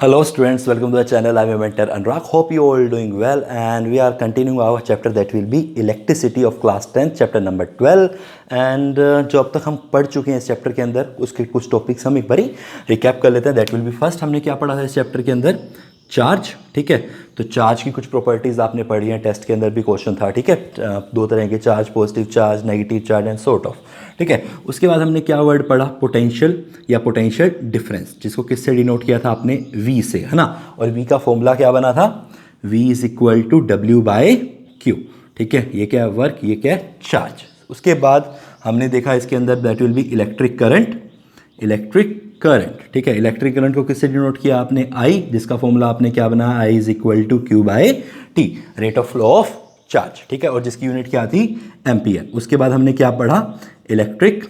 Hello students, welcome to the channel. I am your mentor Anurag. Hope you all doing well and we are continuing our chapter that will be electricity of class 10 chapter number 12 and जो अब तक हम पढ़ चुके हैं इस chapter के अंदर उसके कुछ टॉपिक्स हम एक बारी रिकैप कर लेते हैं. That will B first. हमने क्या पढ़ा था इस चैप्टर के अंदर? चार्ज. ठीक है, तो चार्ज की कुछ प्रॉपर्टीज़ आपने पढ़ी हैं, टेस्ट के अंदर भी क्वेश्चन था. ठीक है, दो तरह के charge, positive charge, negative charge and sort of. ठीक है, उसके बाद हमने क्या वर्ड पढ़ा? पोटेंशियल या पोटेंशियल डिफरेंस, जिसको किससे डिनोट किया था आपने? V से, है ना. और V का फॉर्मूला क्या बना था? V is equal to W by Q. ठीक है, ये क्या है? वर्क. ये क्या है? चार्ज. उसके बाद हमने देखा इसके अंदर that will B electric current. Electric current. ठीक है, इलेक्ट्रिक करंट को किससे डिनोट किया आपने? I, जिसका फॉर्मूला आपने क्या बनाया? I is equal to Q by T, rate of flow of charge. ठीक है, और जिसकी यूनिट क्या थी? एम्पियर. उसके बाद हमने क्या पढ़ा? Electric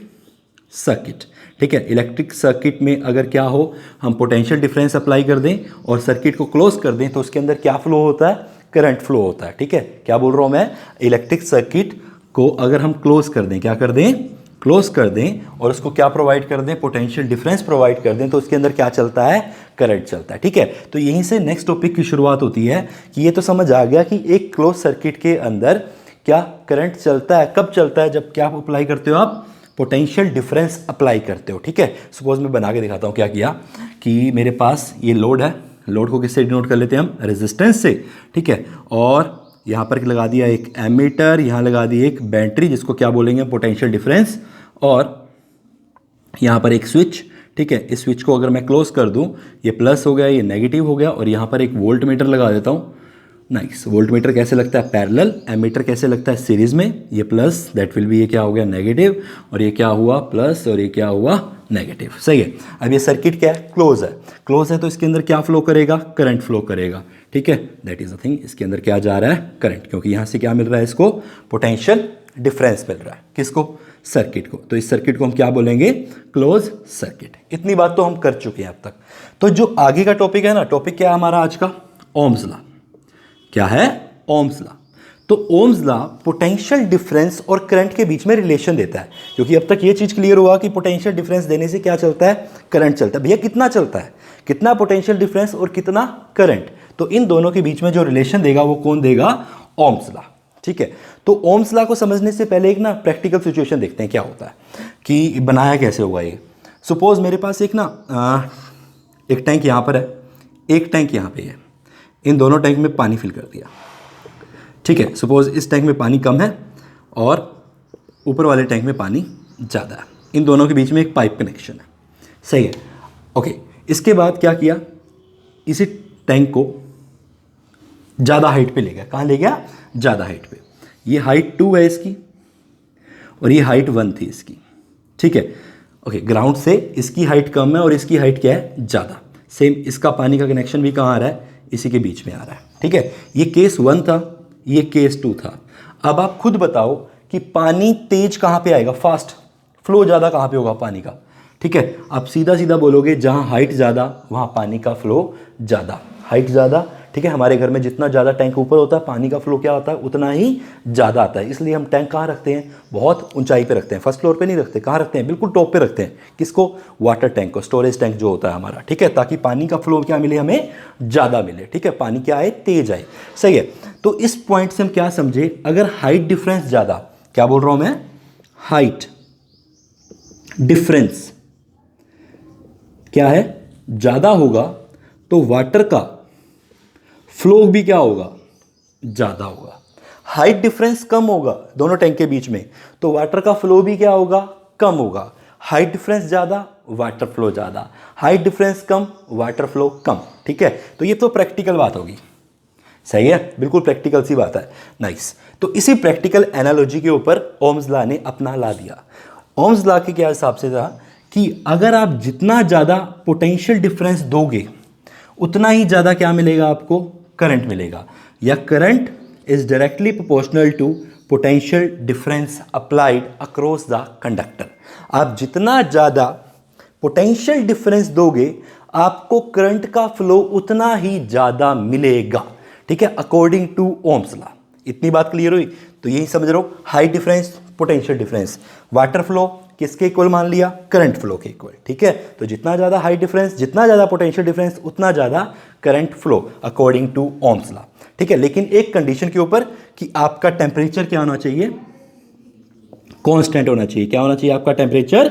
circuit. ठीक है, इलेक्ट्रिक सर्किट में अगर क्या हो, हम पोटेंशियल डिफरेंस अप्लाई कर दें और सर्किट को क्लोज कर दें तो उसके अंदर क्या फ्लो होता है? करंट फ्लो होता है. ठीक है, क्या बोल रहा हूं मैं? इलेक्ट्रिक सर्किट को अगर हम क्लोज कर दें, क्या कर दें? क्लोज कर दें और उसको क्या प्रोवाइड कर दें? पोटेंशियल डिफरेंस प्रोवाइड कर दें तो उसके अंदर क्या चलता है? करंट चलता है. ठीक है, तो यहीं से नेक्स्ट टॉपिक की शुरुआत होती है कि ये तो समझ आ गया कि एक क्लोज सर्किट के अंदर क्या करंट चलता है. कब चलता है? जब क्या अप्लाई करते हो आप? पोटेंशियल डिफरेंस अप्लाई करते हो. ठीक है, सपोज मैं बना के दिखाता हूँ क्या किया कि मेरे पास ये लोड है. लोड को किससे डिनोट कर लेते हैं हम? रेजिस्टेंस से. ठीक है, और यहाँ पर लगा दिया एक एमीटर, यहाँ लगा दी एक बैटरी जिसको क्या बोलेंगे? Potential difference. और यहाँ पर एक स्विच. ठीक है, इस स्विच को अगर मैं क्लोज कर दूँ, ये प्लस हो गया, ये नेगेटिव हो गया, और यहाँ पर एक वोल्ट मीटर लगा देता हूँ. नाइस. वोल्ट मीटर कैसे लगता है? पैरेलल. एमीटर कैसे लगता है? सीरीज में. ये प्लस, दैट विल बी, ये क्या हो गया? नेगेटिव, और ये क्या हुआ? प्लस, और ये क्या हुआ? नेगेटिव. सही है. अब ये सर्किट क्या है? क्लोज है. क्लोज है तो इसके अंदर क्या फ्लो करेगा? करंट फ्लो करेगा. ठीक है, दैट इज द थिंग. इसके अंदर क्या जा रहा है? करंट, क्योंकि यहाँ से क्या मिल रहा है इसको? पोटेंशियल डिफरेंस मिल रहा है. किसको? सर्किट को. तो इस सर्किट को हम क्या बोलेंगे? Close circuit. इतनी बात तो हम कर चुके हैं अब तक. तो जो आगे का टॉपिक है ना, टॉपिक क्या है हमारा आज का? Ohm's law. क्या है? Ohm's law. तो ओम्स लॉ पोटेंशियल डिफरेंस और करंट के बीच में रिलेशन देता है, क्योंकि अब तक ये चीज क्लियर हुआ कि पोटेंशियल डिफरेंस देने से क्या चलता है? करंट चलता है. भैया कितना चलता है? कितना पोटेंशियल डिफरेंस और कितना करंट? तो इन दोनों के बीच में जो रिलेशन देगा वो कौन देगा? Ohms law. ठीक है, तो ओम्स लॉ को समझने से पहले एक ना प्रैक्टिकल सिचुएशन देखते हैं क्या होता है कि बनाया कैसे होगा ये. सपोज मेरे पास एक ना एक टैंक यहाँ पर है, एक टैंक यहाँ पे है. इन दोनों टैंक में पानी फिल कर दिया. ठीक है, सपोज इस टैंक में पानी कम है और ऊपर वाले टैंक में पानी ज़्यादा है. इन दोनों के बीच में एक पाइप कनेक्शन है. सही है. ओके, इसके बाद क्या किया? इसी टैंक को ज़्यादा हाइट पे ले गया. कहाँ ले गया? ज़्यादा हाइट पे. ये हाइट 2 है इसकी और ये हाइट 1 थी इसकी. ठीक है, ओके. ग्राउंड से इसकी हाइट कम है और इसकी हाइट क्या है? ज़्यादा. सेम इसका पानी का कनेक्शन भी कहाँ आ रहा है? इसी के बीच में आ रहा है. ठीक है, ये केस 1 था, ये केस 2 था. अब आप खुद बताओ कि पानी तेज कहाँ पे आएगा? फास्ट. फ्लो ज़्यादा कहाँ पे होगा पानी का? ठीक है, आप सीधा सीधा बोलोगे जहाँ हाइट ज़्यादा वहाँ पानी का फ्लो ज़्यादा. हाइट ज़्यादा. ठीक है, हमारे घर में जितना ज़्यादा टैंक ऊपर होता है पानी का फ्लो क्या होता है? उतना ही ज़्यादा आता है. इसलिए हम टैंक कहाँ रखते हैं? बहुत ऊंचाई पे रखते हैं. फर्स्ट फ्लोर पे नहीं रखते. कहाँ रखते हैं? बिल्कुल टॉप पे रखते हैं. किसको? वाटर टैंक को, स्टोरेज टैंक जो होता है हमारा. ठीक है, ताकि पानी का फ्लो क्या मिले? हमें ज़्यादा मिले. ठीक है, पानी क्या आए? तेज आए. सही है. तो इस पॉइंट से हम क्या समझे? अगर हाइट डिफरेंस ज़्यादा, क्या बोल रहा हूँ मैं? हाइट डिफरेंस क्या है? ज़्यादा होगा तो वाटर का फ्लो भी क्या होगा? ज़्यादा होगा. हाइट डिफरेंस कम होगा दोनों टैंक के बीच में तो वाटर का फ्लो भी क्या होगा? कम होगा. हाइट डिफरेंस ज़्यादा, वाटर फ्लो ज़्यादा. हाइट डिफरेंस कम, वाटर फ्लो कम. ठीक है, तो ये तो प्रैक्टिकल बात होगी. सही है, बिल्कुल प्रैक्टिकल सी बात है. नाइस. तो इसी प्रैक्टिकल एनालॉजी के ऊपर ओम्स लॉ ने अपना ला दिया. ओम्स लॉ के क्या हिसाब से था कि अगर आप जितना ज़्यादा पोटेंशियल डिफरेंस दोगे उतना ही ज़्यादा क्या मिलेगा आपको? करंट मिलेगा. या current is directly proportional to potential difference applied across the conductor. आप जितना ज़्यादा पोटेंशियल डिफरेंस दोगे आपको करंट का फ्लो उतना ही ज़्यादा मिलेगा. ठीक है, अकॉर्डिंग टू ओम्स लॉ. इतनी बात क्लियर हुई? तो यही समझ रहे हो, high difference potential difference, water flow किसके इक्वल मान लिया, करंट फ्लो के इक्वल, ठीक है। तो जितना ज़्यादा हाइट डिफरेंस, जितना ज़्यादा पोटेंशियल डिफरेंस, उतना ज़्यादा current flow according to Ohm's law, ठीक है। लेकिन एक कंडीशन के ऊपर कि आपका टेम्परेचर क्या होना चाहिए, कांस्टेंट होना चाहिए। क्या होना चाहिए आपका टेम्परेचर,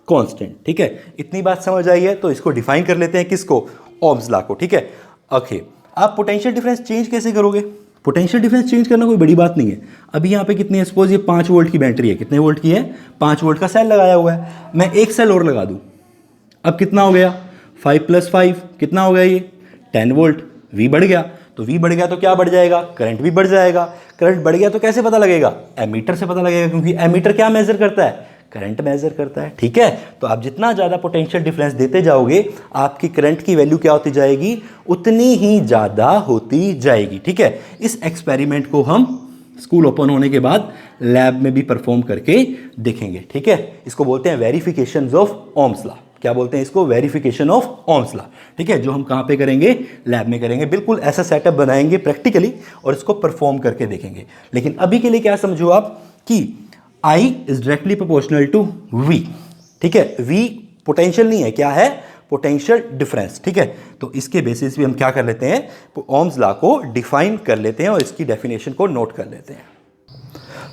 कांस्टेंट, ठीक है। इतनी बात समझ आई है तो इसको डिफाइन कर लेते हैं, किसको, ओम्स लॉ को, ठीक है। ओके, आप पोटेंशियल डिफरेंस चेंज कैसे करोगे, पोटेंशियल डिफरेंस चेंज करना कोई बड़ी बात नहीं है। अभी यहाँ पे कितनी है, सपोज ये 5 वोल्ट की बैटरी है, कितने वोल्ट की है, 5 वोल्ट का सेल लगाया हुआ है, मैं एक सेल और लगा दूँ, अब कितना हो गया, 5 + 5 कितना हो गया, ये 10 वोल्ट, V बढ़ गया। तो V बढ़ गया तो क्या बढ़ जाएगा, करंट भी बढ़ जाएगा। करंट बढ़ गया तो कैसे पता लगेगा, एमीटर से पता लगेगा, क्योंकि एमीटर क्या मेजर करता है, करंट मेजर करता है, ठीक है। तो आप जितना ज़्यादा पोटेंशियल डिफरेंस देते जाओगे, आपकी करंट की वैल्यू क्या होती जाएगी, उतनी ही ज़्यादा होती जाएगी, ठीक है। इस एक्सपेरिमेंट को हम स्कूल ओपन होने के बाद लैब में भी परफॉर्म करके देखेंगे, ठीक है। इसको बोलते हैं वेरिफिकेशन ऑफ ओम्स लॉ। क्या बोलते हैं इसको, वेरिफिकेशन ऑफ ओम्स लॉ, ठीक है। जो हम कहाँ पे करेंगे, लैब में करेंगे। बिल्कुल ऐसा सेटअप बनाएंगे प्रैक्टिकली और इसको परफॉर्म करके देखेंगे। लेकिन अभी के लिए क्या समझो आप कि I is directly proportional to V, ठीक है। V पोटेंशियल नहीं है, क्या है, पोटेंशियल डिफरेंस, ठीक है। तो इसके बेसिस भी हम क्या कर लेते हैं, ओम्स लॉ को डिफाइन कर लेते हैं और इसकी डेफिनेशन को नोट कर लेते हैं।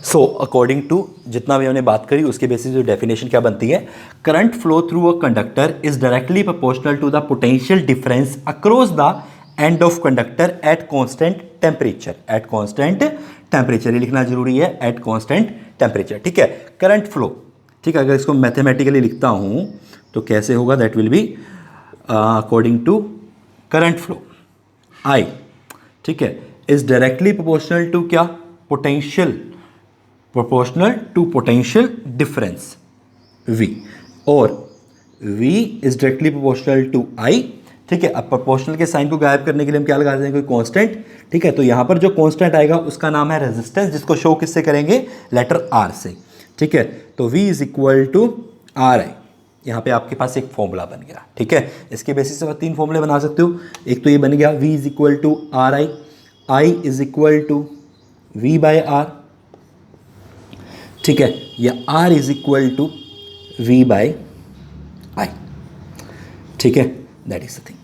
सो अकॉर्डिंग टू जितना भी हमने बात करी, उसके बेसिस पे डेफिनेशन क्या बनती है, current flow through a conductor is directly proportional to the potential difference across the end of conductor at constant temperature. At constant temperature, ये लिखना जरूरी है, एट कांस्टेंट टेम्परेचर, ठीक है। करंट फ्लो, ठीक है, अगर इसको मैथमेटिकली लिखता हूं तो कैसे होगा, that will be according to current flow I, ठीक है, इज डायरेक्टली प्रोपोर्शनल टू क्या, potential, proportional to potential difference V, और V is directly proportional to I, ठीक है। अब प्रोपोर्शनल के साइन को गायब करने के लिए हम क्या लगाते हैं, कोई कांस्टेंट, ठीक है। तो यहां पर जो कांस्टेंट आएगा उसका नाम है रेजिस्टेंस, जिसको शो किससे करेंगे, लेटर R से, ठीक है। तो V is equal to RI, यहाँ पे आपके पास एक फॉर्मूला बन गया, ठीक है। इसके बेसिस से 3 फॉर्मूले बना सकते हो। एक तो ये बन गया V is equal to RI, I is equal to V/R, ठीक है, या R is equal to V/I, ठीक है। That is the thing.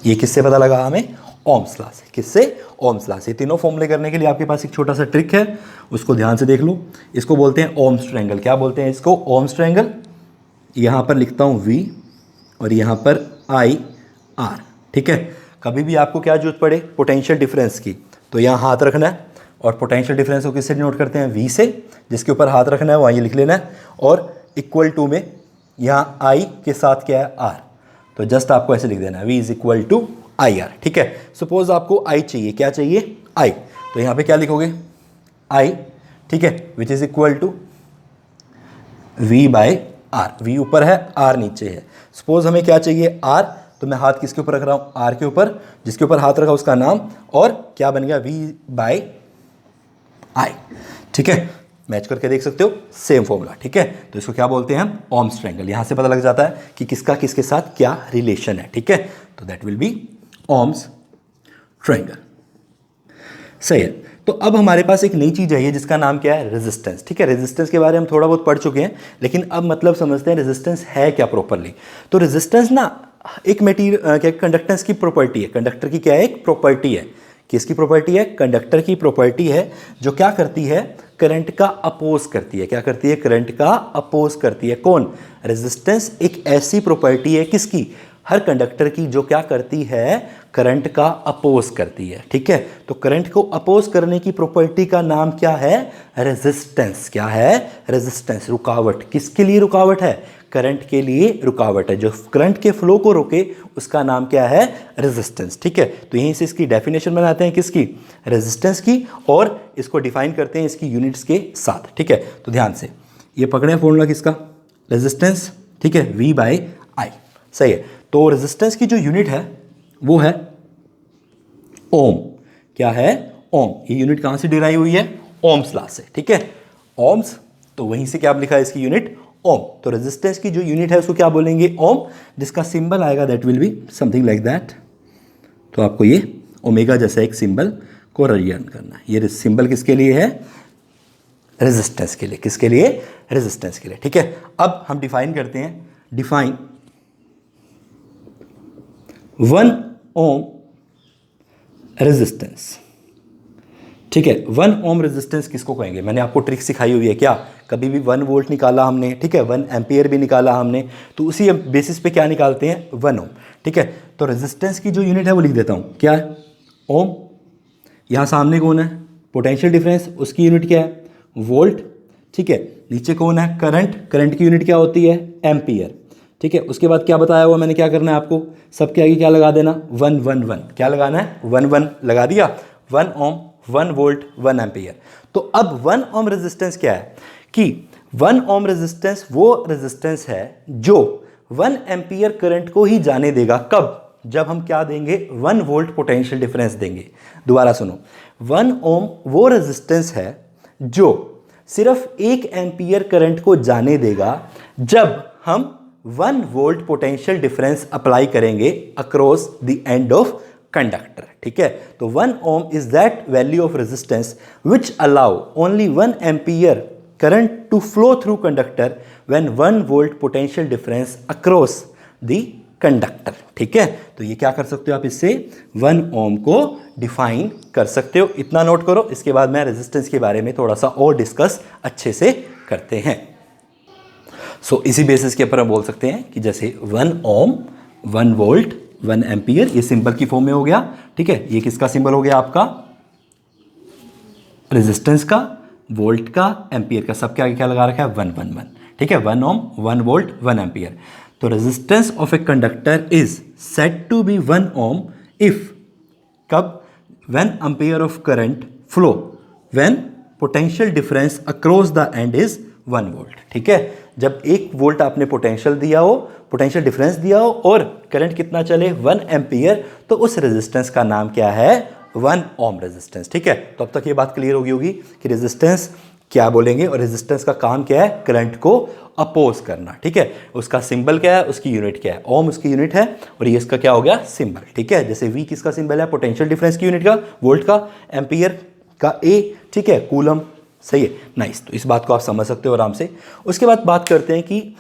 ये किससे पता लगा हमें, ओम्स लॉ से। किससे, ओम्स लॉ से। तीनों फॉर्मूले करने के लिए आपके पास एक छोटा सा ट्रिक है, उसको ध्यान से देख लो। इसको बोलते हैं ओम्स ट्रायंगल। क्या बोलते हैं इसको, ओम्स ट्रायंगल। यहाँ पर लिखता हूँ V और यहाँ पर IR, ठीक है। कभी भी आपको क्या जरूरत पड़े, पोटेंशियल डिफरेंस की, तो यहाँ हाथ रखना है और पोटेंशियल डिफरेंस को किससे नोट करते हैं, V से। जिसके ऊपर हाथ रखना है वहाँ ये लिख लेना है, और इक्वल टू में यहाँ I के साथ क्या है, R। तो जस्ट आपको ऐसे लिख देना है, V is equal to IR, ठीक है। सपोज आपको I चाहिए, क्या चाहिए, I, तो यहाँ पे क्या लिखोगे, I, ठीक है, which is equal to V/R। V ऊपर है, R नीचे है। सपोज हमें क्या चाहिए, R, तो मैं हाथ किसके ऊपर रख रहा हूँ, R के ऊपर। जिसके ऊपर हाथ रखा उसका नाम, और क्या बन गया, V/I, ठीक है। मैच करके देख सकते हो, सेम फॉर्मूला, ठीक है। तो इसको क्या बोलते हैं हम, ओम्स ट्रायंगल। यहाँ से पता लग जाता है कि किसका किसके साथ क्या रिलेशन है, ठीक है। तो that will be Ohm's triangle, सही है। तो अब हमारे पास एक नई चीज़ आई है जिसका नाम क्या है, रेजिस्टेंस, ठीक है। रेजिस्टेंस के बारे में हम थोड़ा बहुत पढ़ चुके हैं, लेकिन अब मतलब समझते हैं रेजिस्टेंस है क्या प्रॉपरली। तो रेजिस्टेंस ना एक मटीरियल क्या, कंडक्टेंस की प्रॉपर्टी है। कंडक्टर की क्या है, एक प्रॉपर्टी है। किसकी प्रॉपर्टी है, कंडक्टर की प्रॉपर्टी है, जो क्या करती है, करंट का अपोज करती है। क्या करती है, करंट का अपोज करती है। कौन, रेजिस्टेंस एक ऐसी प्रॉपर्टी है किसकी, हर कंडक्टर की, जो क्या करती है, करंट का अपोज करती है, ठीक है। तो करंट को अपोज करने की प्रॉपर्टी का नाम क्या है, रेजिस्टेंस। क्या है, रेजिस्टेंस, रुकावट। किसके लिए रुकावट है, करंट के लिए रुकावट है। जो करंट के फ्लो को रोके उसका नाम क्या है, रेजिस्टेंस, ठीक है। तो यहीं से इसकी डेफिनेशन बनाते हैं, किसकी, रेजिस्टेंस की, और इसको डिफाइन करते हैं इसकी यूनिट्स के साथ, ठीक है। तो ध्यान से ये पकड़ें फॉर्मूला किसका, रेजिस्टेंस, ठीक है, V/I, सही है। तो रेजिस्टेंस की जो यूनिट है वो है ओम। क्या है, ओम। ये यूनिट कहां से डिराइव हुई है, ओम्स लॉ से, ठीक है। ओम्स, तो वहीं से क्या लिखा है इसकी यूनिट, ओम। तो रेजिस्टेंस की जो यूनिट है उसको क्या बोलेंगे, ओम। जिसका सिंबल आएगा that will be something like that. तो आपको ये ओमेगा जैसा एक सिंबल को रिप्रेजेंट करना है। ये सिंबल किसके लिए है, रेजिस्टेंस के लिए, किसके लिए? रेजिस्टेंस के लिए। ठीक है, अब हम डिफाइन करते हैं, डिफाइन 1 ओम रेजिस्टेंस। ठीक है, 1 ओम रेजिस्टेंस किसको कहेंगे? मैंने आपको ट्रिक सिखाई हुई है क्या? कभी भी 1 वोल्ट निकाला हमने, ठीक है, 1 एम्पियर भी निकाला हमने, तो उसी बेसिस पे क्या निकालते हैं? 1 ओम। ठीक है, तो रेजिस्टेंस की जो यूनिट है वो लिख देता हूँ, क्या है? ओम। यहाँ सामने कौन है? पोटेंशियल डिफरेंस, उसकी यूनिट क्या है? वोल्ट। ठीक है, नीचे कौन है? करंट, करंट की यूनिट क्या होती है? एम्पियर। ठीक है, उसके बाद क्या बताया हुआ मैंने, क्या करना है आपको? सबके आगे क्या लगा देना? 1 1 1। क्या लगाना है? 1 1 लगा दिया। 1 ओम, 1 वोल्ट, 1 एम्पियर। तो अब 1 ओम रेजिस्टेंस क्या है कि 1 ओम रेजिस्टेंस वो रेजिस्टेंस है जो 1 एम्पियर करंट को ही जाने देगा। कब? जब हम क्या देंगे? 1 वोल्ट पोटेंशियल डिफरेंस देंगे। दोबारा सुनो, 1 ओम वो रेजिस्टेंस है जो सिर्फ 1 एम्पियर करंट को जाने देगा जब हम 1 वोल्ट पोटेंशियल डिफरेंस अप्लाई करेंगे across the end of conductor. ठीक है, तो 1 ohm is that value of resistance which allow only 1 ampere current to flow through conductor when 1 volt potential difference across the conductor। ठीक है, तो ये क्या कर सकते हो आप? इससे 1 ohm को डिफाइन कर सकते हो। इतना नोट करो, इसके बाद मैं रेजिस्टेंस के बारे में थोड़ा सा और डिस्कस अच्छे से करते हैं। सो इसी बेसिस के ऊपर हम बोल सकते हैं कि जैसे 1 ohm, 1 वोल्ट, 1 एम्पियर, ये सिंबल की फॉर्म में हो गया। ठीक है, ये किसका सिंबल हो गया? आपका रेजिस्टेंस का, वोल्ट का, एम्पियर का, सबके आगे क्या लगा रखा है? 1 1 1। ठीक है, 1 ओम, 1 वोल्ट, 1 एम्पियर। तो resistance of a conductor is said to be 1 ohm if, कब? When ampere of current flow when potential difference across the end is 1 volt. ठीक है, जब 1 वोल्ट आपने पोटेंशियल दिया हो, पोटेंशियल डिफरेंस दिया हो और करंट कितना चले? 1 एम्पियर, तो उस रेजिस्टेंस का नाम क्या है? 1 ओम रेजिस्टेंस। ठीक है, तो अब तक ये बात क्लियर होगी होगी कि रेजिस्टेंस क्या बोलेंगे और रेजिस्टेंस का काम क्या है? करंट को अपोज करना। ठीक है, उसका सिंबल क्या है? उसकी यूनिट क्या है? ओम उसकी यूनिट है और ये इसका क्या हो गया? सिंबल। ठीक है, जैसे वी किसका सिंबल है? पोटेंशियल डिफरेंस की यूनिट का, वोल्ट का, एम्पियर का ए। ठीक है, कूलम। सही है, नाइस। तो इस बात को आप समझ सकते हो आराम से। उसके बाद बात करते हैं कि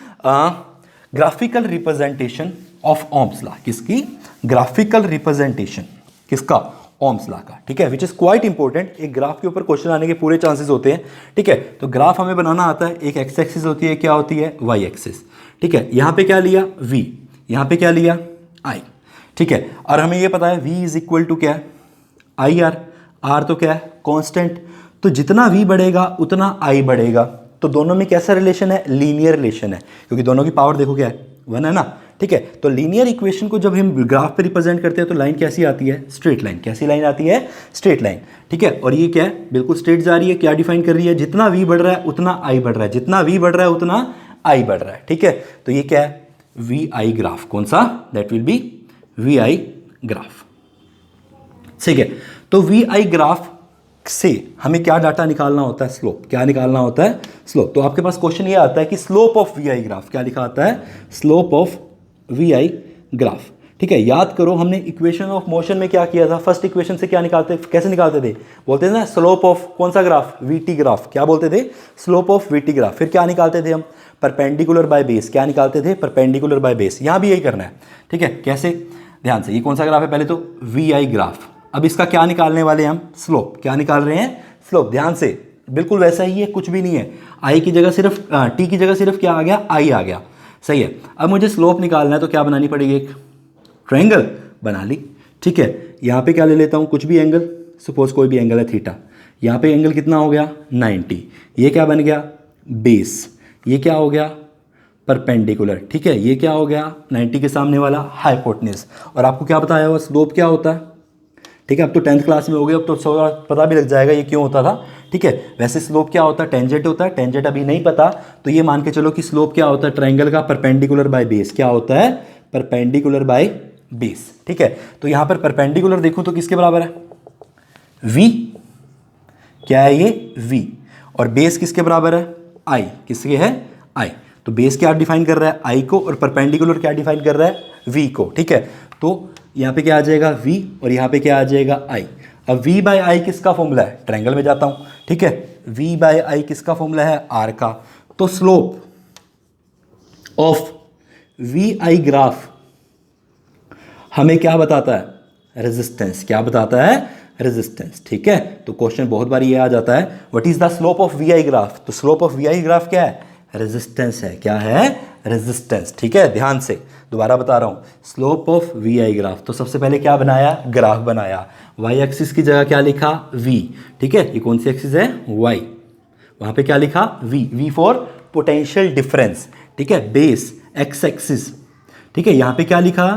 graphical representation of Ohm's law. किसकी? ग्राफिकल रिप्रेजेंटेशन किसका? ओम्स लॉ का। ठीक है, विच इज क्वाइट इंपॉर्टेंट। एक ग्राफ के ऊपर क्वेश्चन आने के पूरे चांसेस होते हैं। ठीक है, तो ग्राफ हमें बनाना आता है। एक एक्स एक्सिस होती है, क्या होती है? Y axis. ठीक है, यहाँ पे क्या लिया? वी। यहाँ पे क्या लिया? आई। ठीक है, और हमें ये पता है वी इज इक्वल टू क्या है? I R. आर तो क्या है? कॉन्स्टेंट। तो जितना v बढ़ेगा उतना i बढ़ेगा। तो दोनों में कैसा रिलेशन है? लीनियर रिलेशन है, क्योंकि दोनों की पावर देखो क्या है? 1 है ना। ठीक है, तो लीनियर इक्वेशन को जब हम ग्राफ पे रिप्रेजेंट करते हैं तो लाइन कैसी आती है? Straight line. कैसी लाइन आती है? Straight line. ठीक है, और ये क्या है? बिल्कुल स्ट्रेट जा रही है। क्या डिफाइन कर रही है? जितना v बढ़ रहा है उतना i बढ़ रहा है, जितना v बढ़ रहा है उतना i बढ़ रहा है। ठीक है, तो ये क्या है? V I graph. कौन सा? That will be V I graph. ठीक है, तो वी आई ग्राफ से हमें क्या डाटा निकालना होता है? स्लोप। क्या निकालना होता है? स्लोप। तो आपके पास क्वेश्चन ये आता है कि slope of V I graph. क्या लिखा आता है? Slope of V I graph. ठीक है, याद करो हमने इक्वेशन ऑफ मोशन में क्या किया था? फर्स्ट इक्वेशन से क्या निकालते, कैसे निकालते थे? बोलते थे ना स्लोप ऑफ कौन सा ग्राफ? VT graph. क्या बोलते थे? Slope of VT graph. फिर क्या निकालते थे हम? Perpendicular by base. क्या निकालते थे? Perpendicular by base. यहाँ भी यही करना है। ठीक है, कैसे? ध्यान से, ये कौन सा ग्राफ है? पहले तो वी आई ग्राफ। अब इसका क्या निकालने वाले हैं हम? स्लोप। क्या निकाल रहे हैं? स्लोप। ध्यान से, बिल्कुल वैसा ही है, कुछ भी नहीं है। आई की जगह सिर्फ टी की जगह सिर्फ क्या आ गया? आई आ गया। सही है, अब मुझे स्लोप निकालना है तो क्या बनानी पड़ेगी? एक ट्रायंगल बना ली। ठीक है, यहाँ पे क्या ले लेता हूँ? कुछ भी एंगल, सपोज कोई भी एंगल है थीटा। यहाँ पे एंगल कितना हो गया? 90। ये क्या बन गया? बेस। ये क्या हो गया? परपेंडिकुलर। ठीक है, ये क्या हो गया? 90 के सामने वाला हाइपोटेन्यूज। और आपको क्या बताया हुआ? स्लोप क्या होता है? ठीक है, अब तो 10th क्लास में हो गया, अब तो थोड़ा पता भी लग जाएगा ये क्यों होता था। ठीक है, वैसे स्लोप क्या होता है? टेंजेंट होता है। टेंजेंट अभी नहीं पता तो ये मान के चलो कि स्लोप क्या होता है? ट्रायंगल का परपेंडिकुलर बाय बेस। क्या होता है? Perpendicular by base. ठीक है, तो यहाँ पर परपेंडिकुलर देखूँ तो किसके बराबर है? v। क्या है ये? v। और बेस किसके बराबर है? i। किसके है? i। तो बेस क्या डिफाइन कर रहा है? i को, और परपेंडिकुलर क्या डिफाइन कर रहा है? v को। ठीक है, तो यहाँ पे क्या आ जाएगा? v और यहाँ पे क्या आ जाएगा? i। अब v बाय आई किसका फॉर्मूला है? ट्रायंगल में जाता हूँ। ठीक है, v बाय आई किसका फॉर्मूला है, r का। तो slope of V I graph हमें क्या बताता है, रेजिस्टेंस। क्या बताता है, रेजिस्टेंस। ठीक है, तो क्वेश्चन बहुत बार ये आ जाता है, what is the slope of V I graph. तो slope of V I graph क्या है, रेजिस्टेंस है। क्या है, रेजिस्टेंस। ठीक है, ध्यान से दोबारा बता रहा हूं, slope of V I graph. तो सबसे पहले क्या बनाया, ग्राफ बनाया। वाई एक्सिस की जगह क्या लिखा, वी। ठीक है, ये कौन सी एक्सिस है, वाई। वहां पे क्या लिखा, वी फॉर पोटेंशियल डिफरेंस। ठीक है, बेस एक्स एक्सिस। ठीक है, यहां पे क्या लिखा,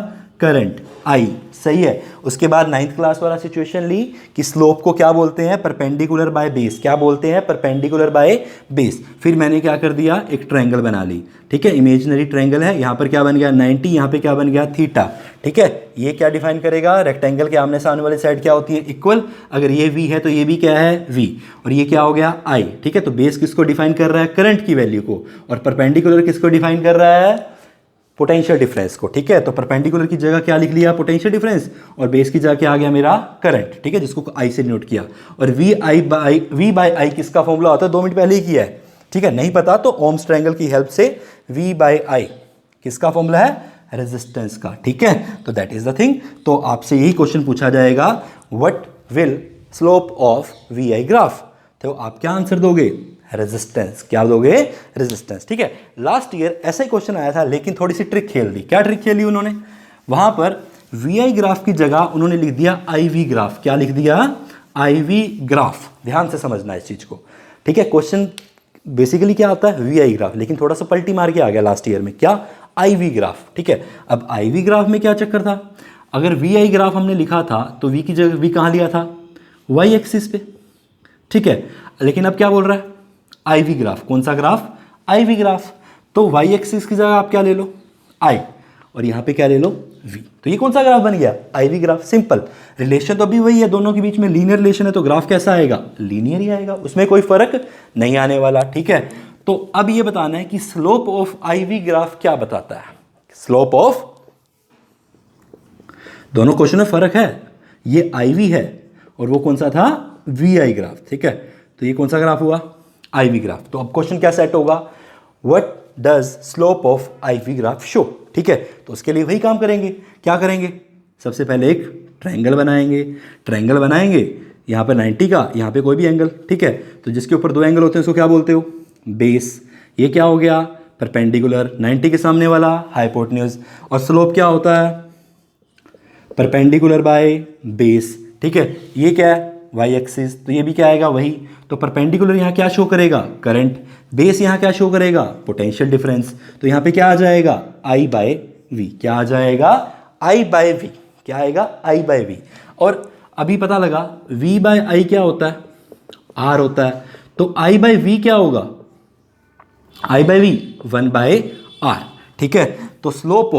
करंट आई। सही है। उसके बाद 9th क्लास वाला सिचुएशन ली कि स्लोप को क्या बोलते हैं, परपेंडिकुलर बाय बेस। क्या बोलते हैं, परपेंडिकुलर बाय बेस। फिर मैंने क्या कर दिया, एक ट्रायंगल बना ली। ठीक है, इमेजिनरी ट्रायंगल है। यहाँ पर क्या बन गया 90, यहाँ पे क्या बन गया थीटा। ठीक है, ये क्या डिफाइन करेगा, रेक्टेंगल के आमने सामने वाली साइड क्या होती है, इक्वल। अगर ये वी है तो ये भी क्या है, वी। और ये क्या हो गया, आई। ठीक है, तो बेस किसको डिफाइन कर रहा है, करंट की वैल्यू को। और परपेंडिकुलर किसको डिफाइन कर रहा है, पोटेंशियल डिफरेंस को। ठीक है, तो परपेंडिकुलर की जगह क्या लिख लिया, पोटेंशियल डिफरेंस। और बेस की जगह क्या आ गया मेरा, करंट। ठीक है, जिसको आई से नोट किया। और वी बाय आई किसका फॉर्मूला होता है, 2 मिनट पहले ही किया है। ठीक है, नहीं पता तो ओम्स ट्रायंगल की हेल्प से वी बाय आई किसका फॉर्मूला है, रेजिस्टेंस का। ठीक है, तो दैट इज द थिंग। तो आपसे यही क्वेश्चन पूछा जाएगा, what will slope of V I graph. तो आप क्या आंसर दोगे, रेजिस्टेंस। क्या दोगे, रेजिस्टेंस। ठीक है, लास्ट ईयर ऐसा ही क्वेश्चन आया था, लेकिन थोड़ी सी ट्रिक खेल दी। क्या ट्रिक खेली उन्होंने, वहां पर वी आई ग्राफ की जगह उन्होंने लिख दिया आई वी ग्राफ। क्या लिख दिया, आई वी ग्राफ। ध्यान से समझना इस चीज को। ठीक है, क्वेश्चन बेसिकली क्या आता है, वी आई ग्राफ, लेकिन थोड़ा सा पलटी मार के आ गया लास्ट ईयर में, क्या, आई वी ग्राफ। ठीक है, अब आई वी ग्राफ में क्या चक्कर था, अगर वी आई ग्राफ हमने लिखा था तो वी की जगह वी कहाँ लिया था, वाई एक्सिस पे। ठीक है, लेकिन अब क्या बोल रहा है, आई वी ग्राफ। कौन सा ग्राफ, आई वी ग्राफ। तो वाई एक्सिस की जगह आप क्या ले लो, आई, और यहां पे क्या ले लो, वी। तो ये कौन सा ग्राफ बन गया, आई वी ग्राफ। सिंपल, रिलेशन तो अभी वही है, दोनों के बीच में लीनियर रिलेशन है, तो ग्राफ कैसा आएगा, लीनियर ही आएगा, उसमें कोई फर्क नहीं आने वाला। ठीक है, तो अब ये बताना है कि slope of I V graph क्या बताता है। स्लोप ऑफ, दोनों क्वेश्चन में फर्क है, ये आई वी है और वो कौन सा था, वी आई ग्राफ। ठीक है, तो ये कौन सा ग्राफ हुआ, आई वी ग्राफ। तो अब क्वेश्चन क्या सेट होगा, what does slope of I V graph show. ठीक है, तो उसके लिए वही काम करेंगे। क्या करेंगे, सबसे पहले एक ट्रायंगल बनाएंगे। ट्रायंगल बनाएंगे यहाँ पर 90 का, यहाँ पे कोई भी एंगल। ठीक है, तो जिसके ऊपर 2 एंगल होते हैं उसको क्या बोलते हो, बेस। ये क्या हो गया, परपेंडिकुलर, 90 के सामने वाला हाइपोटेन्यूज। और स्लोप क्या होता है, परपेंडिकुलर बाय बेस। ठीक है, ये क्या है, वाई एक्सिस, तो ये भी क्या आएगा, वही। तो परपेंडिकुलर यहाँ क्या शो करेगा, करंट। बेस यहाँ क्या शो करेगा, पोटेंशियल डिफरेंस। तो यहाँ पे क्या आ जाएगा, आई बाय वी। क्या आ जाएगा, आई बाय वी। क्या आएगा, आई बाय वी। और अभी पता लगा वी बाय आई क्या होता है, आर होता है। तो आई बाय वी क्या होगा, I by V 1 by R. ठीक है, तो स्लोप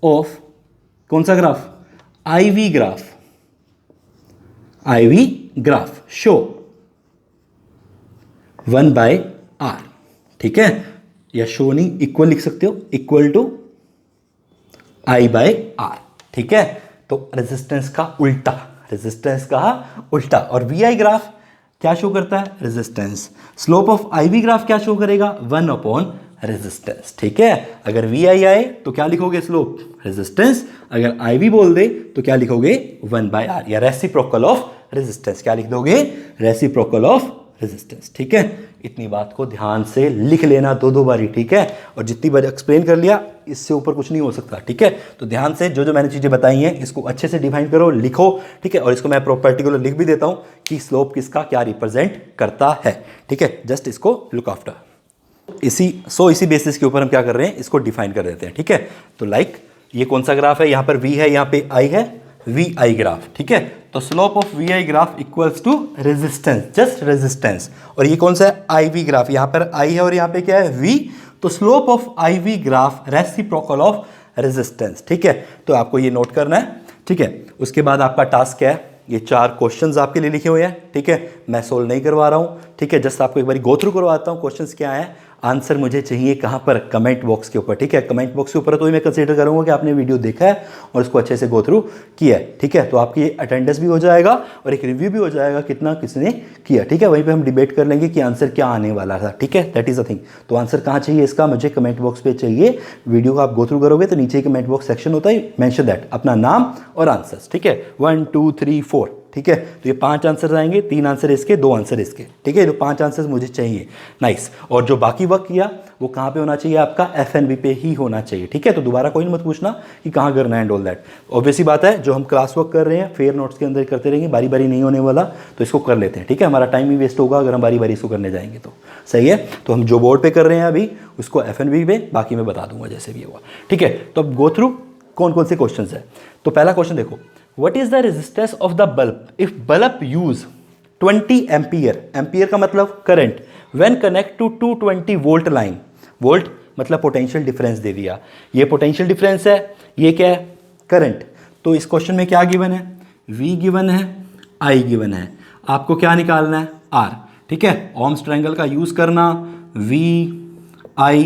ऑफ कौन सा graph, I V graph. I V graph show 1 by R. ठीक है, या शो नहीं, इक्वल लिख सकते हो, equal to I by R. ठीक है, तो रेजिस्टेंस का उल्टा, रेजिस्टेंस का उल्टा। और वी आई ग्राफ क्या शो करता है, resistance. Slope of I V graph क्या शो करेगा, 1 अपॉन रेजिस्टेंस। ठीक है, अगर वी आई आए तो क्या लिखोगे, स्लोप, रेजिस्टेंस। अगर आई वी बोल दे तो क्या लिखोगे, 1 बाय आर, या रेसिप्रोकल ऑफ रेजिस्टेंस। क्या लिख दोगे, रेसिप्रोकल ऑफ रेजिस्टेंस। ठीक है, इतनी बात को ध्यान से लिख लेना 2 बारी। ठीक है, और जितनी बार एक्सप्लेन कर लिया, इससे ऊपर कुछ नहीं हो सकता। ठीक है, तो ध्यान से जो मैंने चीजें बताई हैं इसको अच्छे से डिफाइन करो, लिखो। ठीक है, और इसको मैं पर्टिकुलर लिख भी देता हूं कि स्लोप किसका क्या रिप्रेजेंट करता है। ठीक है, जस्ट इसको लुक आफ्टर। इसी बेसिस के ऊपर हम क्या कर रहे हैं, इसको डिफाइन कर देते हैं। ठीक है, तो ये कौन सा ग्राफ है, यहाँ पर वी है, यहाँ पे आई है, वी आई ग्राफ। ठीक है, तो slope of V I graph equals to resistance, just resistance. और ये कौन सा है, आई वी ग्राफ, यहाँ पर आई है और यहाँ पे क्या है, वी। तो slope of I V graph reciprocal of resistance. ठीक है, तो आपको ये नोट करना है। ठीक है, उसके बाद आपका टास्क है, ये 4 क्वेश्चंस आपके लिए लिखे हुए हैं। ठीक है, मैं सोल्व नहीं करवा रहा हूँ। ठीक है, जस्ट आपको एक बार गो थ्रू करवाता हूँ क्वेश्चंस क्या है। आंसर मुझे चाहिए कहाँ पर, कमेंट बॉक्स के ऊपर, ठीक है। कमेंट बॉक्स के ऊपर तो मैं कंसीडर करूँगा कि आपने वीडियो देखा है और उसको अच्छे से गो थ्रू किया है, ठीक है। तो आपकी अटेंडेंस भी हो जाएगा और एक रिव्यू भी हो जाएगा कितना किसने किया, ठीक है। वहीं पे हम डिबेट कर लेंगे कि आंसर क्या आने वाला था, ठीक है। That is a thing. तो आंसर कहाँ चाहिए इसका, मुझे कमेंट बॉक्स पे चाहिए। वीडियो को आप गो थ्रू करोगे तो नीचे कमेंट बॉक्स सेक्शन होता है, मेंशन दैट, अपना नाम और आंसर्स, ठीक है। 1 2 3 4, ठीक है। तो ये 5 आंसर आएंगे, 3 आंसर इसके, 2 आंसर इसके, ठीक है। तो 5 आंसर मुझे चाहिए, नाइस। और जो बाकी वर्क किया वो कहाँ पे होना चाहिए, आपका FNB पे ही होना चाहिए, ठीक है। तो दोबारा कोई मत पूछना कि कहाँ करना है एंड ऑल दैट। ऑब्वियसली बात है, जो हम क्लास वर्क कर रहे हैं फेयर नोट्स के अंदर करते रहेंगे, बारी बारी नहीं होने वाला, तो इसको कर लेते हैं, ठीक है। हमारा टाइम भी वेस्ट होगा अगर हम बारी बारी इसको करने जाएंगे तो, सही है। तो हम जो बोर्ड पे कर रहे हैं अभी उसको FNB पे, बाकी मैं बता दूंगा जैसे भी होगा, ठीक है। तो अब गो थ्रू कौन कौन से क्वेश्चन है। तो पहला क्वेश्चन देखो, What is the resistance of the bulb if bulb use 20 ampere, ampere का मतलब current, when connect to 220 volt line, volt मतलब पोटेंशियल डिफरेंस दे दिया, ये पोटेंशियल डिफरेंस है, ये क्या है, करंट। तो इस क्वेश्चन में क्या गिवन है, V गिवन है, I गिवन है, आपको क्या निकालना है, R, ठीक है। ओम्स ट्रायंगल का यूज करना, V I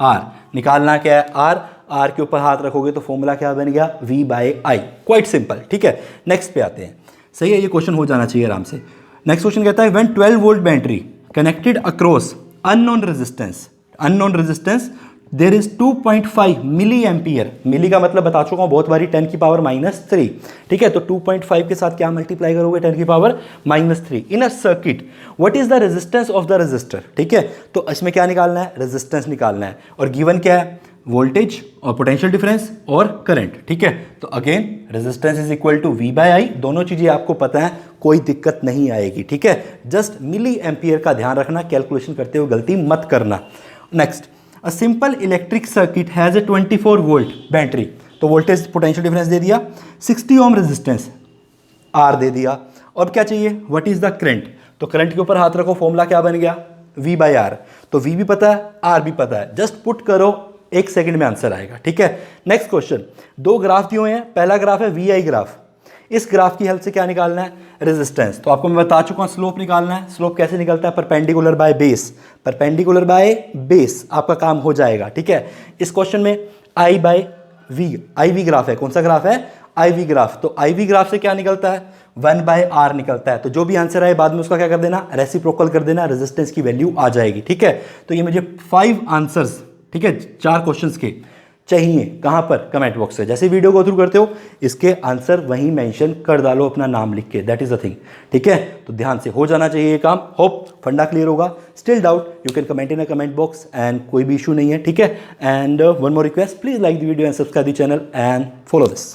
R निकालना क्या है, R के ऊपर हाथ रखोगे तो फॉर्मूला क्या बन गया, V/I, क्वाइट सिंपल, ठीक है। नेक्स्ट पे आते हैं, सही है, ये क्वेश्चन हो जाना चाहिए आराम से। नेक्स्ट क्वेश्चन कहता है when 12 volt battery connected across unknown resistance there is 2.5 milli ampere, milli का मतलब बता चुका हूं बहुत बारी 10 की पावर -3, ठीक है। तो 2.5 के साथ क्या मल्टीप्लाई करोगे, 10 की power -3 in a circuit, what is the resistance of the resistor, ठीक है। तो इसमें क्या निकालना है, रेजिस्टेंस निकालना है, और गिवन क्या है, वोल्टेज और पोटेंशियल डिफरेंस और करंट, ठीक है। तो again resistance is equal to V/I, दोनों चीजें आपको पता है, कोई दिक्कत नहीं आएगी, ठीक है। जस्ट मिली एम्पियर का ध्यान रखना, कैलकुलेशन करते हुए गलती मत करना। Next, a simple electric circuit has a 24 volt battery, तो वोल्टेज पोटेंशियल डिफरेंस दे दिया, 60 ओम रेजिस्टेंस R दे दिया, और क्या चाहिए, व्हाट इज द करंट। तो करंट के ऊपर हाथ रखो, फॉर्मूला क्या बन गया, V/R। तो V भी पता है, R भी पता है, जस्ट पुट करो, 1 सेकंड में आंसर आएगा, ठीक है। नेक्स्ट क्वेश्चन, 2 ग्राफ दिए हुए हैं, पहला ग्राफ है VI ग्राफ, इस ग्राफ की हेल्प से क्या निकालना है, रेजिस्टेंस। तो आपको मैं बता चुका हूं स्लोप निकालना है, स्लोप कैसे निकलता है, perpendicular by base, perpendicular by base आपका काम हो जाएगा, ठीक है। इस क्वेश्चन में I/V, IV ग्राफ है, कौन सा ग्राफ है, IV ग्राफ। तो IV ग्राफ से क्या निकलता है, 1/R निकलता है। तो जो भी आंसर आए बाद में उसका क्या कर देना, रेसिप्रोकल कर देना, रेजिस्टेंस की वैल्यू आ जाएगी, ठीक है। तो ये मुझे 5 आंसर्स, ठीक है, 4 क्वेश्चंस के चाहिए, कहां पर, कमेंट बॉक्स से। जैसे वीडियो गो थ्रू करते हो इसके आंसर वहीं मेंशन कर डालो अपना नाम लिख के, दैट इज द थिंग, ठीक है। तो ध्यान से हो जाना चाहिए ये काम, होप फंडा क्लियर होगा। Still doubt you can comment in a comment box and कोई भी इशू नहीं है, ठीक है। And one more request, please like the video and subscribe the channel and follow this.